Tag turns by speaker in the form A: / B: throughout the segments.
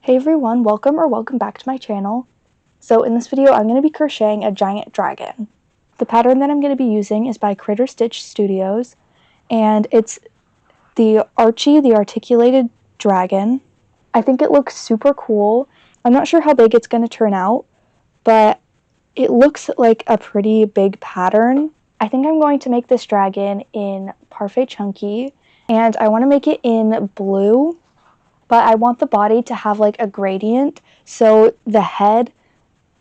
A: Hey everyone, welcome back to my channel. So in this video I'm going to be crocheting a giant dragon. The pattern that I'm going to be using is by Critter Stitch Studios, and it's the Archie, the articulated dragon. I think it looks super cool. I'm not sure how big it's going to turn out, but it looks like a pretty big pattern. I think I'm going to make this dragon in Parfait Chunky, and I want to make it in blue. But I want the body to have like a gradient, so the head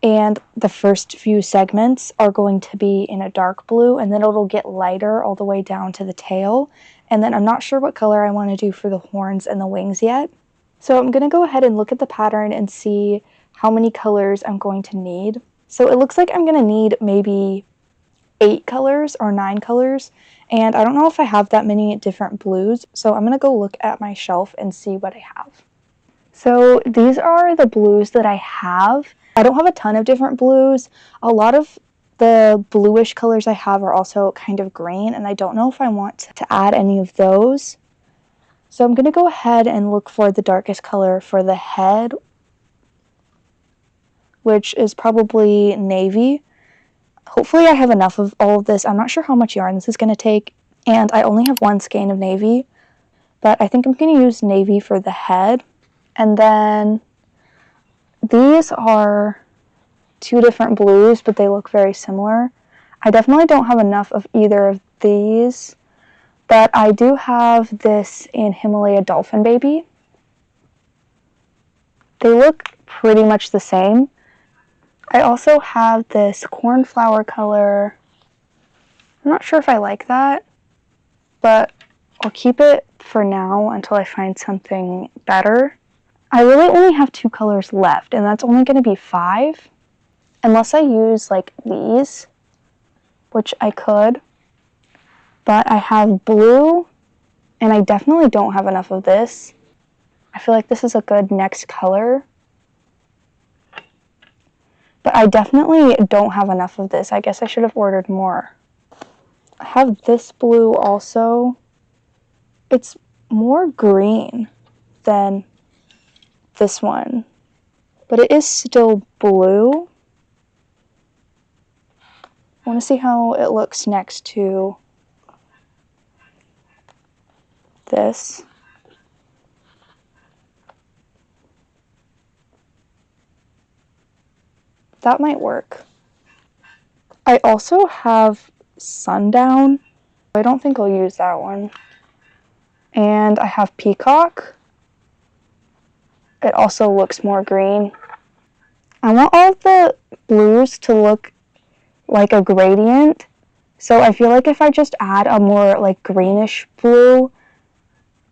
A: and the first few segments are going to be in a dark blue, and then it'll get lighter all the way down to the tail. And then I'm not sure what color I want to do for the horns and the wings yet. So I'm going to go ahead and look at the pattern and see how many colors I'm going to need. So it looks like I'm going to need maybe 8 colors or 9 colors, and I don't know if I have that many different blues, so I'm going to go look at my shelf and see what I have. So these are the blues that I have. I don't have a ton of different blues. A lot of the bluish colors I have are also kind of green, and I don't know if I want to add any of those. So I'm going to go ahead and look for the darkest color for the head, which is probably navy. Hopefully I have enough of all of this. I'm not sure how much yarn this is going to take, and I only have one skein of navy, but I think I'm going to use navy for the head. And then these are 2 different blues, but they look very similar. I definitely don't have enough of either of these, but I do have this in Himalaya Dolphin Baby. They look pretty much the same. I also have this cornflower color. I'm not sure if I like that, but I'll keep it for now until I find something better. I really only have 2 colors left, and that's only going to be 5, unless I use like these, which I could. But I have blue, and I definitely don't have enough of this. I feel like this is a good next color. But I definitely don't have enough of this. I guess I should have ordered more. I have this blue also. It's more green than this one, but it is still blue. I want to see how it looks next to this. That might work. I also have Sundown. I don't think I'll use that one. And I have Peacock. It also looks more green. I want all of the blues to look like a gradient. So I feel like if I just add a more like greenish blue,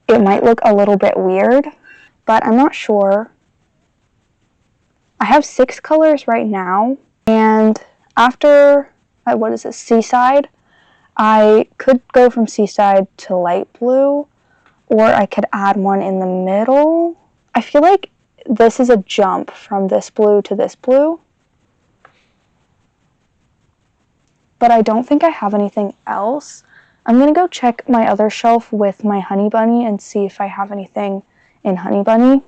A: it might look a little bit weird, but I'm not sure. I have 6 colors right now, and after, what is this, Seaside, I could go from Seaside to light blue, or I could add one in the middle. I feel like this is a jump from this blue to this blue, but I don't think I have anything else. I'm going to go check my other shelf with my Honey Bunny and see if I have anything in Honey Bunny.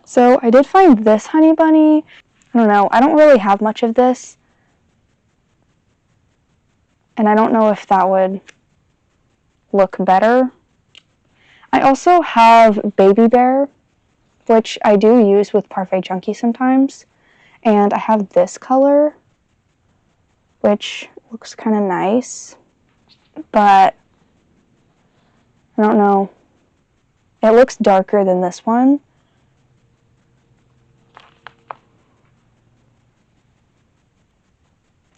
A: So I did find this Honey Bunny. I don't know. I don't really have much of this, and I don't know if that would look better. I also have Baby Bear, which I do use with Parfait Chunky sometimes, and I have this color, which looks kind of nice, but I don't know. It looks darker than this one.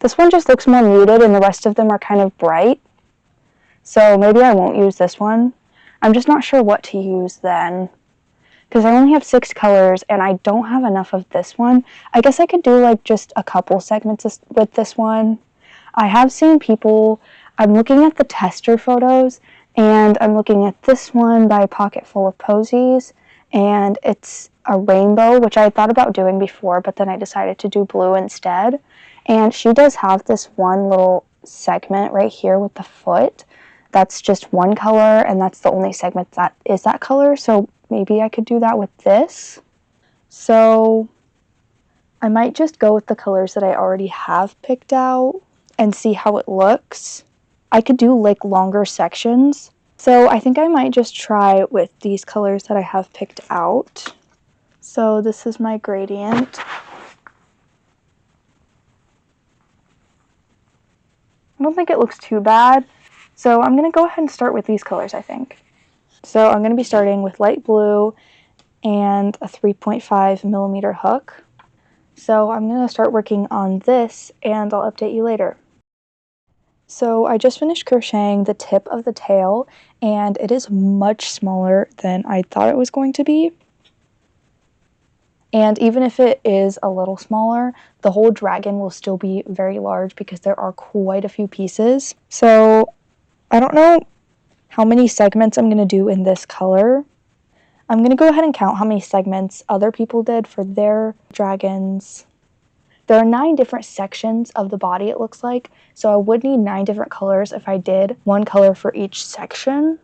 A: This one just looks more muted, and the rest of them are kind of bright. So maybe I won't use this one. I'm just not sure what to use then, because I only have 6 colors, and I don't have enough of this one. I guess I could do like just a couple segments with this one. I have seen people, I'm looking at the tester photos, and I'm looking at this one by Pocket Full of Posies, and it's a rainbow, which I thought about doing before, but then I decided to do blue instead. And she does have this one little segment right here with the foot. That's just one color, and that's the only segment that is that color. So maybe I could do that with this. So I might just go with the colors that I already have picked out and see how it looks. I could do like longer sections. So I think I might just try with these colors that I have picked out. So this is my gradient. I don't think it looks too bad. So I'm going to go ahead and start with these colors, I think. So I'm going to be starting with light blue and a 3.5 millimeter hook. So I'm going to start working on this and I'll update you later. So I just finished crocheting the tip of the tail and it is much smaller than I thought it was going to be. And even if it is a little smaller, the whole dragon will still be very large because there are quite a few pieces. So I don't know how many segments I'm going to do in this color. I'm going to go ahead and count how many segments other people did for their dragons. There are 9 different sections of the body, it looks like, so I would need 9 different colors if I did one color for each section.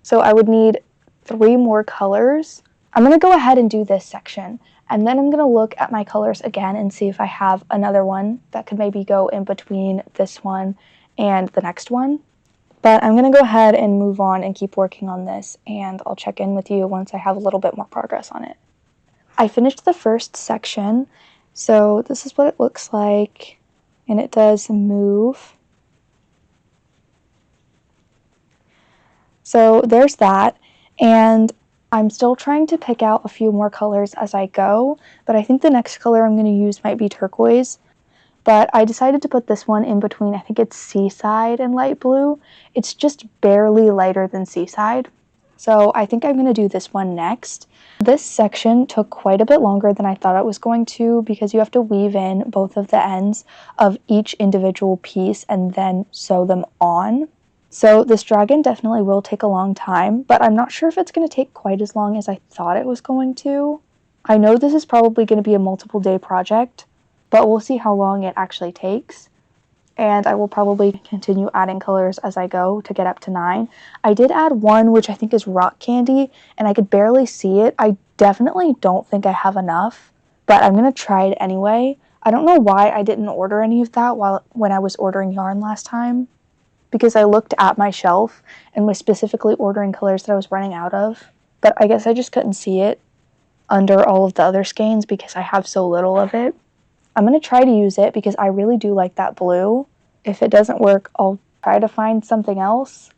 A: So I would need 3 more colors. I'm going to go ahead and do this section, and then I'm going to look at my colors again and see if I have another one that could maybe go in between this one and the next one. But I'm going to go ahead and move on and keep working on this, and I'll check in with you once I have a little bit more progress on it. I finished the first section, so this is what it looks like, and it does move. So there's that, and I'm still trying to pick out a few more colors as I go, but I think the next color I'm going to use might be turquoise. But I decided to put this one in between, I think it's Seaside and light blue. It's just barely lighter than Seaside. So I think I'm going to do this one next. This section took quite a bit longer than I thought it was going to because you have to weave in both of the ends of each individual piece and then sew them on. So this dragon definitely will take a long time, but I'm not sure if it's going to take quite as long as I thought it was going to. I know this is probably going to be a multiple day project, but we'll see how long it actually takes. And I will probably continue adding colors as I go to get up to 9. I did add one, which I think is rock candy, and I could barely see it. I definitely don't think I have enough, but I'm going to try it anyway. I don't know why I didn't order any of that when I was ordering yarn last time, because I looked at my shelf and was specifically ordering colors that I was running out of, but I guess I just couldn't see it under all of the other skeins because I have so little of it. I'm going to try to use it because I really do like that blue. If it doesn't work, I'll try to find something else.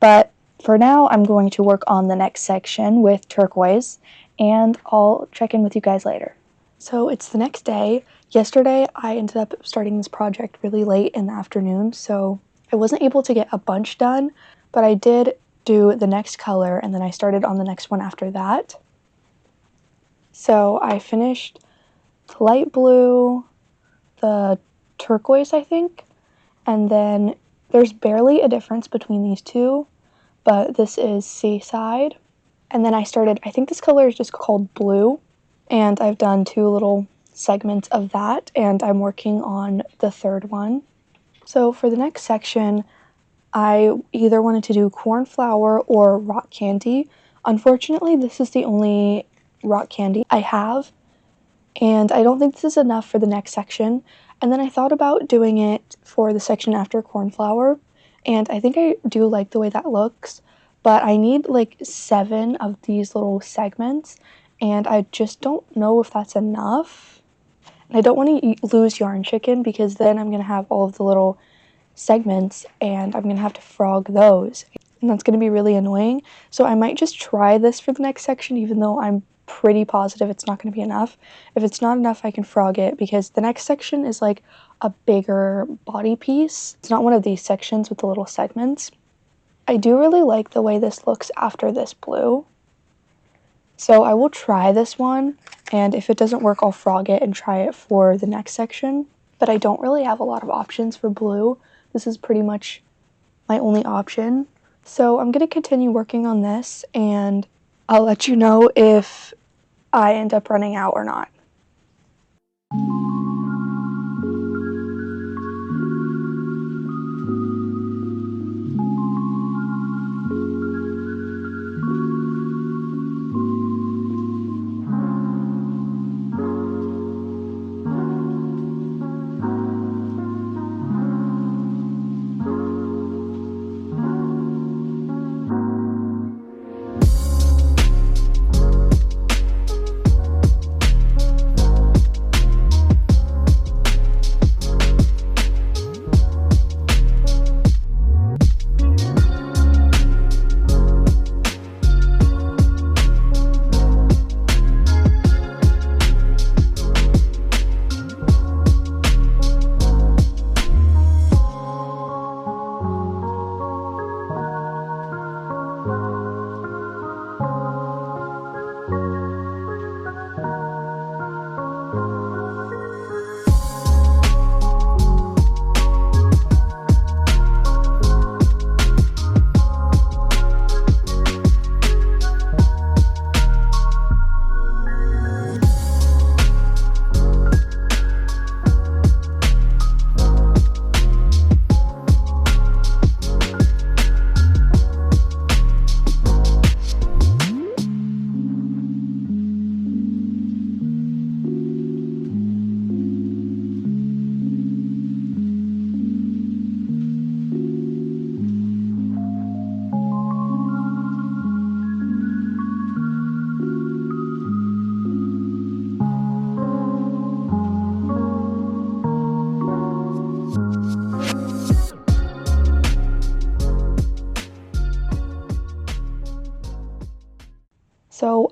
A: But for now, I'm going to work on the next section with turquoise, and I'll check in with you guys later. So it's the next day. Yesterday, I ended up starting this project really late in the afternoon, so I wasn't able to get a bunch done, but I did do the next color, and then I started on the next one after that. So I finished the light blue, the turquoise, I think, and then there's barely a difference between these two, but this is Seaside. And then I think this color is just called blue, and I've done 2 little segments of that, and I'm working on the third one. So for the next section, I either wanted to do cornflower or rock candy. Unfortunately, this is the only rock candy I have, and I don't think this is enough for the next section. And then I thought about doing it for the section after cornflower, and I think I do like the way that looks, but I need like 7 of these little segments, and I just don't know if that's enough. And I don't want to lose yarn chicken because then I'm going to have all of the little segments and I'm going to have to frog those, and that's going to be really annoying. So I might just try this for the next section, even though I'm pretty positive it's not going to be enough. If it's not enough, I can frog it because the next section is like a bigger body piece. It's not one of these sections with the little segments. I do really like the way this looks after this blue, so I will try this one, and if it doesn't work, I'll frog it and try it for the next section. But I don't really have a lot of options for blue. This is pretty much my only option. So I'm going to continue working on this, and I'll let you know if I end up running out or not.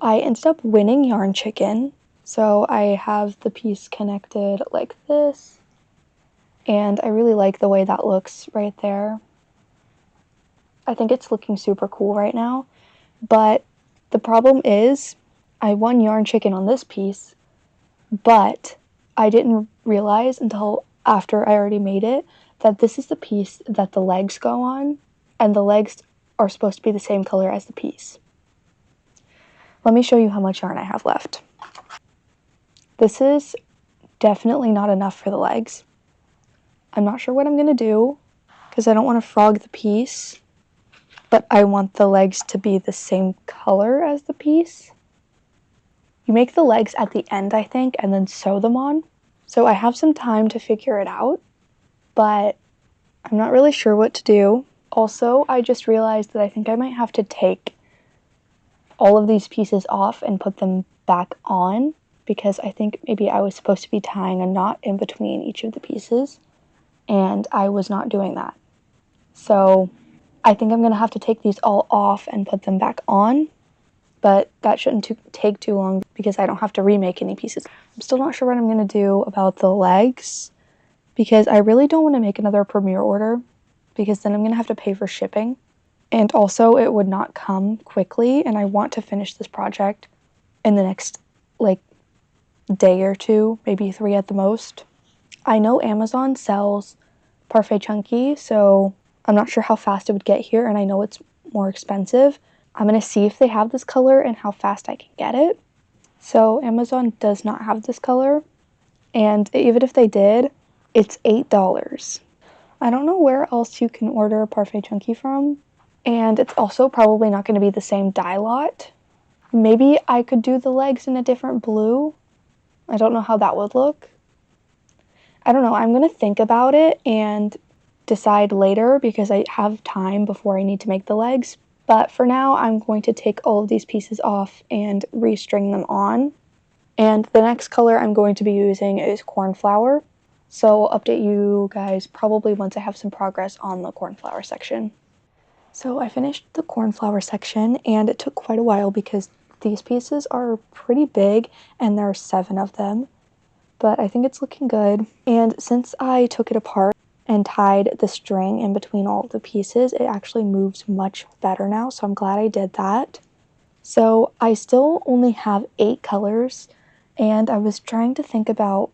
A: I ended up winning Yarn Chicken. So I have the piece connected like this, and I really like the way that looks right there. I think it's looking super cool right now, but the problem is I won Yarn Chicken on this piece, but I didn't realize until after I already made it that this is the piece that the legs go on, and the legs are supposed to be the same color as the piece. Let me show you how much yarn I have left. This is definitely not enough for the legs. I'm not sure what I'm going to do because I don't want to frog the piece, but I want the legs to be the same color as the piece. You make the legs at the end, I think, and then sew them on. So I have some time to figure it out, but I'm not really sure what to do. Also, I just realized that I think I might have to take all of these pieces off and put them back on, because I think maybe I was supposed to be tying a knot in between each of the pieces, and I was not doing that. So I think I'm going to have to take these all off and put them back on, but that shouldn't take too long because I don't have to remake any pieces. I'm still not sure what I'm going to do about the legs, because I really don't want to make another premiere order, because then I'm going to have to pay for shipping. And also it would not come quickly, and I want to finish this project in the next day or two, maybe 3 at the most. I know Amazon sells Parfait Chunky, so I'm not sure how fast it would get here, and I know it's more expensive. I'm going to see if they have this color and how fast I can get it. So Amazon does not have this color, and even if they did, it's $8. I don't know where else you can order Parfait Chunky from. And it's also probably not going to be the same dye lot. Maybe I could do the legs in a different blue. I don't know how that would look. I don't know. I'm going to think about it and decide later, because I have time before I need to make the legs. But for now, I'm going to take all of these pieces off and restring them on. And the next color I'm going to be using is cornflower. So I'll update you guys probably once I have some progress on the cornflower section. So I finished the cornflower section, and it took quite a while because these pieces are pretty big and there are 7 of them, but I think it's looking good. And since I took it apart and tied the string in between all of the pieces, it actually moves much better now, so I'm glad I did that. So I still only have 8 colors, and I was trying to think about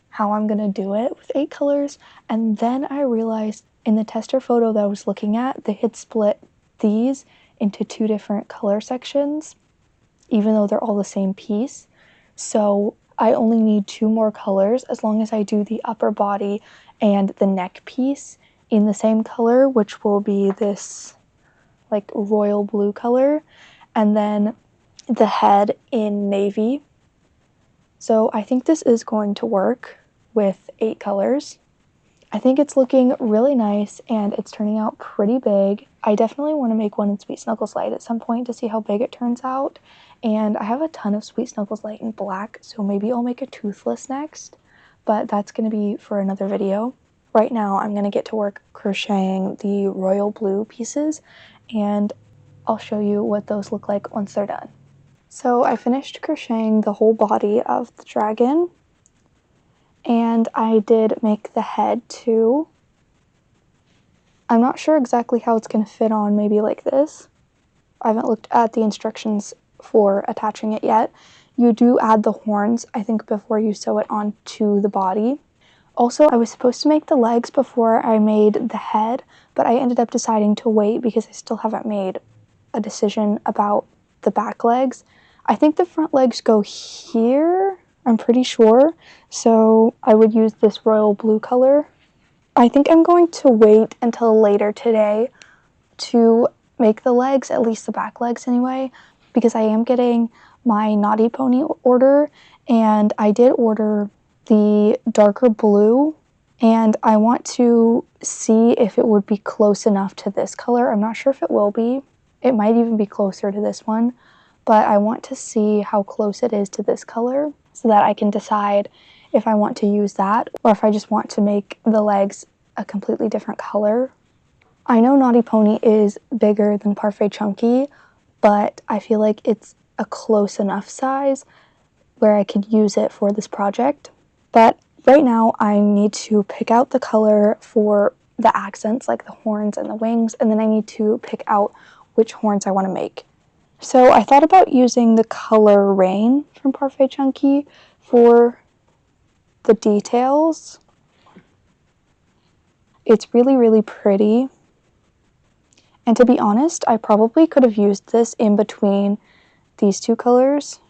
A: how I'm gonna do it with 8 colors, and then I realized in the tester photo that I was looking at, they had split these into 2 different color sections, even though they're all the same piece. So I only need 2 more colors as long as I do the upper body and the neck piece in the same color, which will be this like royal blue color, and then the head in navy. So I think this is going to work with 8 colors. I think it's looking really nice, and it's turning out pretty big. I definitely want to make one in Sweet Snuggles Light at some point to see how big it turns out. And I have a ton of Sweet Snuggles Light in black, so maybe I'll make a toothless next, but that's going to be for another video. Right now, I'm going to get to work crocheting the royal blue pieces, and I'll show you what those look like once they're done. So I finished crocheting the whole body of the dragon, and I did make the head too. I'm not sure exactly how it's going to fit on, maybe like this. I haven't looked at the instructions for attaching it yet. You do add the horns, I think, before you sew it onto the body. Also, I was supposed to make the legs before I made the head, but I ended up deciding to wait because I still haven't made a decision about the back legs. I think the front legs go here, I'm pretty sure, so I would use this royal blue color. I think I'm going to wait until later today to make the legs, at least the back legs anyway, because I am getting my Naughty Pony order, and I did order the darker blue, and I want to see if it would be close enough to this color. I'm not sure if it will be. It might even be closer to this one, but I want to see how close it is to this color so that I can decide if I want to use that or if I just want to make the legs a completely different color. I know Naughty Pony is bigger than Parfait Chunky, but I feel like it's a close enough size where I could use it for this project. But right now I need to pick out the color for the accents, like the horns and the wings, and then I need to pick out which horns I want to make. So I thought about using the color Rain from Parfait Chunky for the details. It's really, really pretty. And to be honest, I probably could have used this in between these two colors,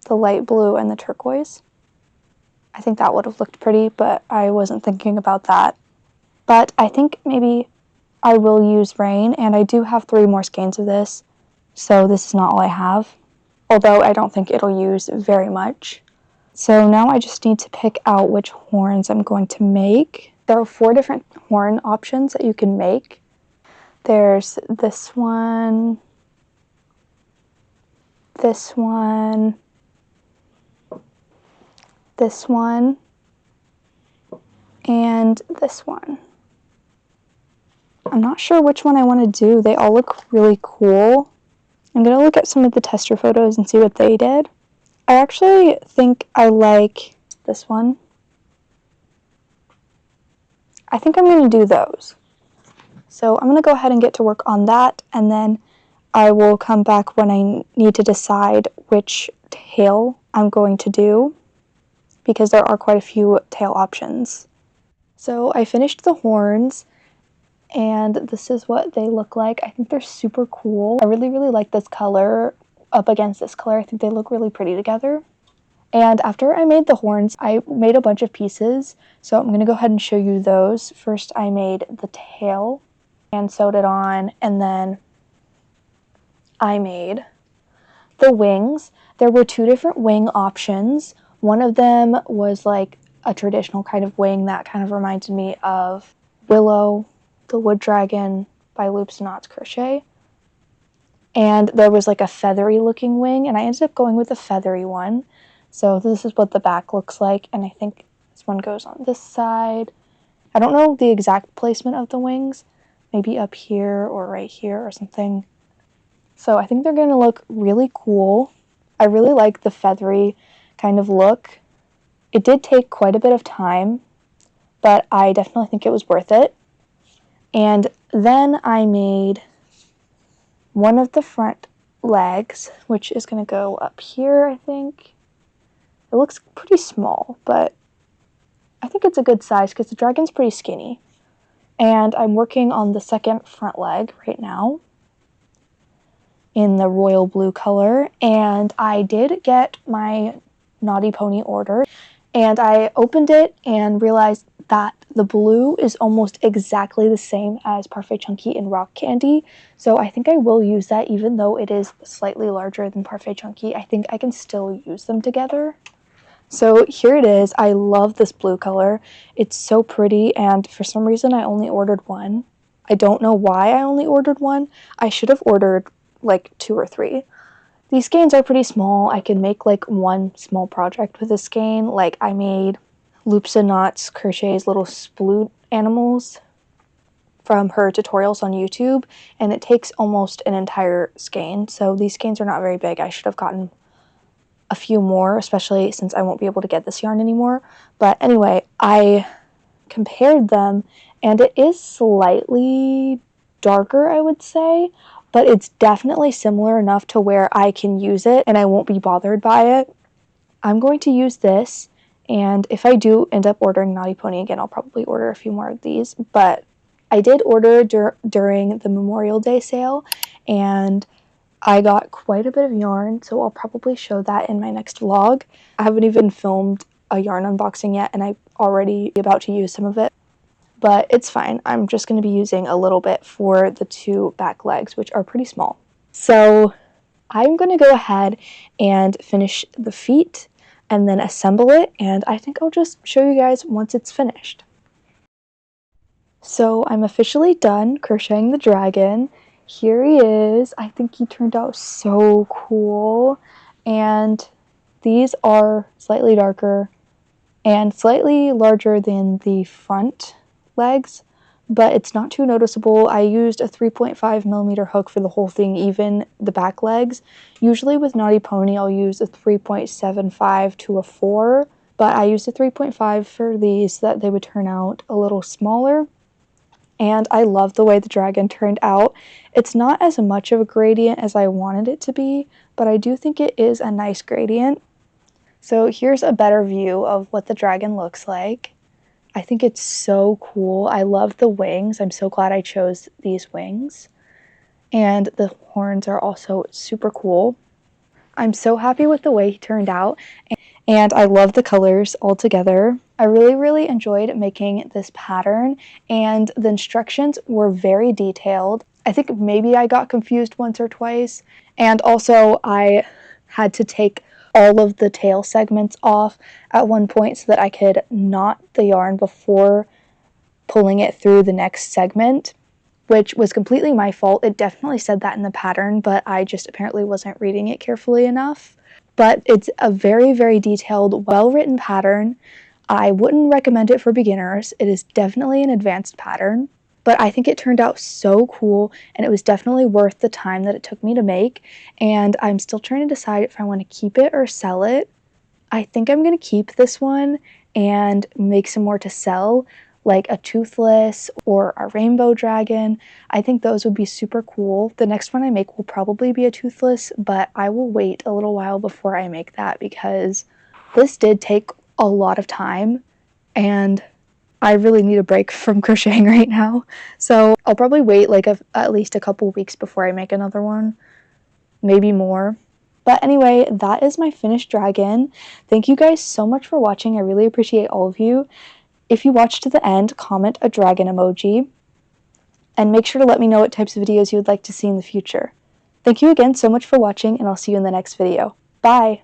A: the light blue and the turquoise. I think that would have looked pretty, but I wasn't thinking about that. But I think maybe I will use Rain, and I do have 3 more skeins of this, so this is not all I have, although I don't think it'll use very much. So now I just need to pick out which horns I'm going to make. There are 4 different horn options that you can make. There's this one, this one, this one, and this one. I'm not sure which one I want to do. They all look really cool. I'm going to look at some of the tester photos and see what they did. I actually think I like this one. I think I'm going to do those. So I'm going to go ahead and get to work on that, and then I will come back when I need to decide which tail I'm going to do, because there are quite a few tail options. So I finished the horns, and this is what they look like. I think they're super cool. I really, really like this color up against this color. I think they look really pretty together. And after I made the horns, I made a bunch of pieces, so I'm going to go ahead and show you those. First, I made the tail and sewed it on, and then I made the wings. There were 2 different wing options. One of them was like a traditional kind of wing that kind of reminded me of Willow, the Wood Dragon by Loops and Knots Crochet. And there was like a feathery looking wing, and I ended up going with a feathery one. So this is what the back looks like, and I think this one goes on this side. I don't know the exact placement of the wings, maybe up here or right here or something. So I think they're going to look really cool. I really like the feathery kind of look. It did take quite a bit of time, but I definitely think it was worth it. And then I made one of the front legs, which is going to go up here, I think. It looks pretty small, but I think it's a good size because the dragon's pretty skinny. And I'm working on the second front leg right now in the royal blue color. And I did get my Naughty Pony order, and I opened it and realized that the blue is almost exactly the same as Parfait Chunky and Rock Candy. So I think I will use that, even though it is slightly larger than Parfait Chunky. I think I can still use them together. So here it is. I love this blue color. It's so pretty, and for some reason I only ordered one. I don't know why I only ordered one. I should have ordered like 2 or 3. These skeins are pretty small. I can make like one small project with this skein. Like I made Loops and Knots Crochet's little sploot animals from her tutorials on YouTube, and it takes almost an entire skein. So these skeins are not very big. I should have gotten a few more, especially since I won't be able to get this yarn anymore. But anyway, I compared them, and it is slightly darker, I would say, but it's definitely similar enough to where I can use it and I won't be bothered by it. I'm going to use this, and if I do end up ordering Naughty Pony again, I'll probably order a few more of these. But I did order during the Memorial Day sale, and I got quite a bit of yarn, so I'll probably show that in my next vlog. I haven't even filmed a yarn unboxing yet, and I'm already about to use some of it. But it's fine. I'm just going to be using a little bit for the 2 back legs, which are pretty small. So I'm going to go ahead and finish the feet and then assemble it, and I think I'll just show you guys once it's finished. So I'm officially done crocheting the dragon. Here he is. I think he turned out so cool. And these are slightly darker and slightly larger than the front legs, but it's not too noticeable. I used a 3.5mm hook for the whole thing, even the back legs. Usually with Naughty Pony, I'll use a 3.75 to a 4, but I used a 3.5 for these so that they would turn out a little smaller. And I love the way the dragon turned out. It's not as much of a gradient as I wanted it to be, but I do think it is a nice gradient. So here's a better view of what the dragon looks like. I think it's so cool. I love the wings. I'm so glad I chose these wings. And the horns are also super cool. I'm so happy with the way he turned out, and I love the colors altogether. I really enjoyed making this pattern, and the instructions were very detailed. I think maybe I got confused once or twice, and also I had to take all of the tail segments off at one point so that I could knot the yarn before pulling it through the next segment, which was completely my fault. It definitely said that in the pattern, but I just apparently wasn't reading it carefully enough. But it's a very detailed, well-written pattern. I wouldn't recommend it for beginners. It is definitely an advanced pattern, but I think it turned out so cool, and it was definitely worth the time that it took me to make, and I'm still trying to decide if I want to keep it or sell it. I think I'm going to keep this one and make some more to sell, like a toothless or a rainbow dragon. I think those would be super cool. The next one I make will probably be a toothless, but I will wait a little while before I make that because this did take a lot of time and I really need a break from crocheting right now. So I'll probably wait like at least a couple weeks before I make another one, maybe more. But anyway, that is my finished dragon. Thank you guys so much for watching. I really appreciate all of you. If you watched to the end, comment a dragon emoji. And make sure to let me know what types of videos you would like to see in the future. Thank you again so much for watching, and I'll see you in the next video. Bye!